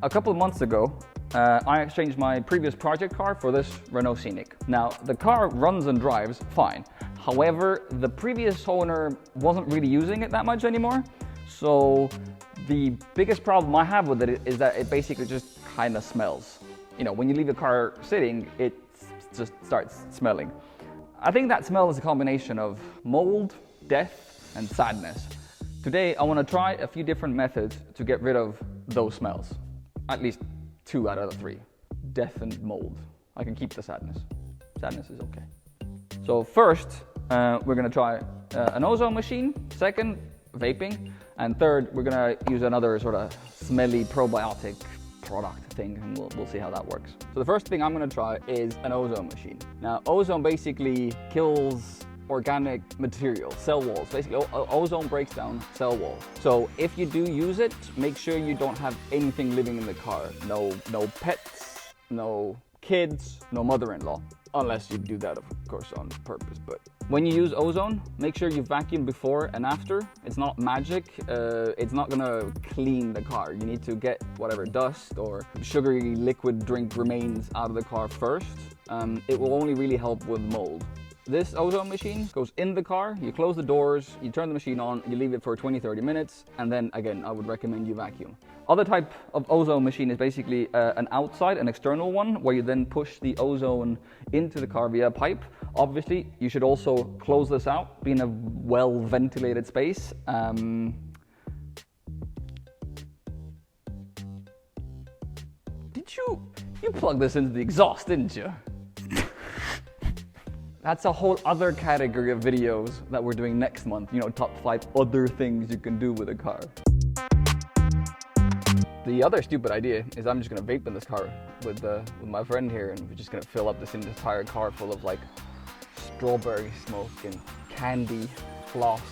A couple of months ago, I exchanged my previous project car for this Renault Scenic. Now, the car runs and drives fine. However, the previous owner wasn't really using it that much anymore. So the biggest problem I have with it is that it basically just kind of smells. You know, when you leave the car sitting, it just starts smelling. I think that smell is a combination of mold, death, and sadness. Today, I want to try a few different methods to get rid of those smells. At least 2 out of the 3. Death and mold. I can keep the sadness. Sadness is okay. So first, we're going to try an ozone machine. Second, vaping. And third, we're going to use another sort of smelly probiotic product thing, and we'll see how that works. So the first thing I'm going to try is an ozone machine. Now, ozone basically kills organic material, cell walls. Basically, ozone breaks down cell walls. So if you do use it, make sure you don't have anything living in the car. No pets, no kids, no mother-in-law. Unless you do that, of course, on purpose. But when you use ozone, make sure you vacuum before and after. It's not magic. It's not gonna clean the car. You need to get whatever dust or sugary liquid drink remains out of the car first. It will only really help with mold. This ozone machine goes in the car, you close the doors, you turn the machine on, you leave it for 20-30 minutes, and then again, I would recommend you vacuum. Other type of ozone machine is basically an external one, where you then push the ozone into the car via a pipe. Obviously, you should also close this out, be in a well-ventilated space. You plugged this into the exhaust, didn't you? That's a whole other category of videos that we're doing next month. You know, top 5 other things you can do with a car. The other stupid idea is I'm just gonna vape in this car with my friend here, and we're just gonna fill up this entire car full of like strawberry smoke and candy, floss,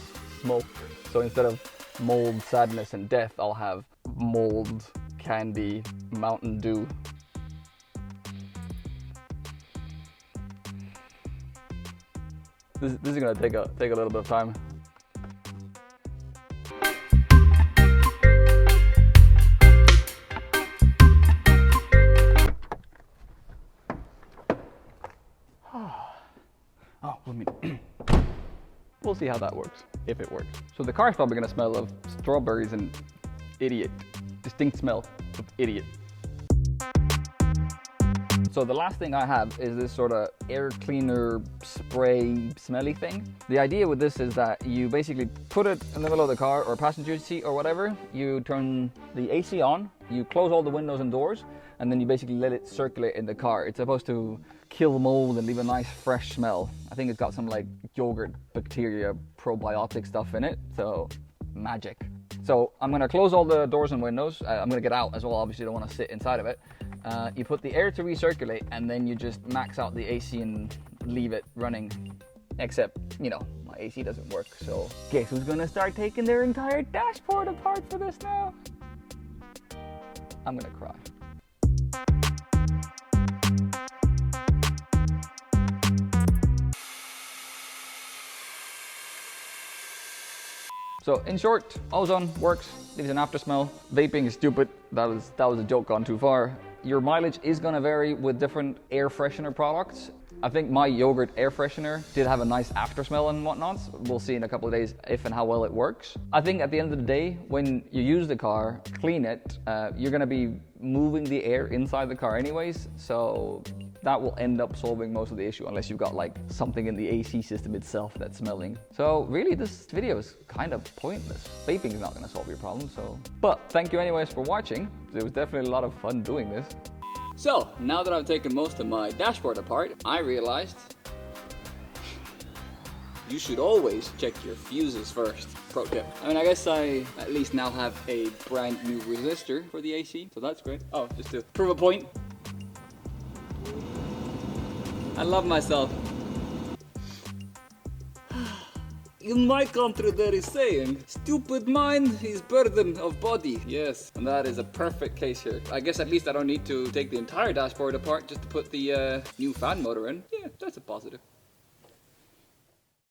smoke. So instead of mold, sadness, and death, I'll have mold, candy, Mountain Dew. This is gonna take a little bit of time. We'll see how that works, if it works. So the car's probably gonna smell of strawberries and idiot. Distinct smell of idiot. So the last thing I have is this sort of air cleaner spray smelly thing. The idea with this is that you basically put it in the middle of the car or passenger seat or whatever, you turn the AC on, you close all the windows and doors, and then you basically let it circulate in the car. It's supposed to kill mold and leave a nice fresh smell. I think it's got some like yogurt bacteria probiotic stuff in it, so magic. So I'm gonna close all the doors and windows. I'm gonna get out as well, obviously don't wanna sit inside of it. You put the air to recirculate, and then you just max out the AC and leave it running. Except, you know, my AC doesn't work, so guess who's gonna start taking their entire dashboard apart for this now? I'm gonna cry. So in short, ozone works, leaves an after smell. Vaping is stupid. That was a joke gone too far. Your mileage is gonna vary with different air freshener products. I think my yogurt air freshener did have a nice after smell and whatnot. We'll see in a couple of days if and how well it works. I think at the end of the day, when you use the car, clean it, you're gonna be moving the air inside the car anyways, so that will end up solving most of the issue, unless you've got like something in the AC system itself that's smelling. So really this video is kind of pointless. Vaping is not gonna solve your problem, so. But thank you anyways for watching. It was definitely a lot of fun doing this. So now that I've taken most of my dashboard apart, I realized you should always check your fuses first. Pro tip. I mean, I guess I at least now have a brand new resistor for the AC, so that's great. Oh, just to prove a point. I love myself. In my country there is saying, stupid mind is burden of body. Yes, and that is a perfect case here. I guess at least I don't need to take the entire dashboard apart just to put the new fan motor in. Yeah, that's a positive.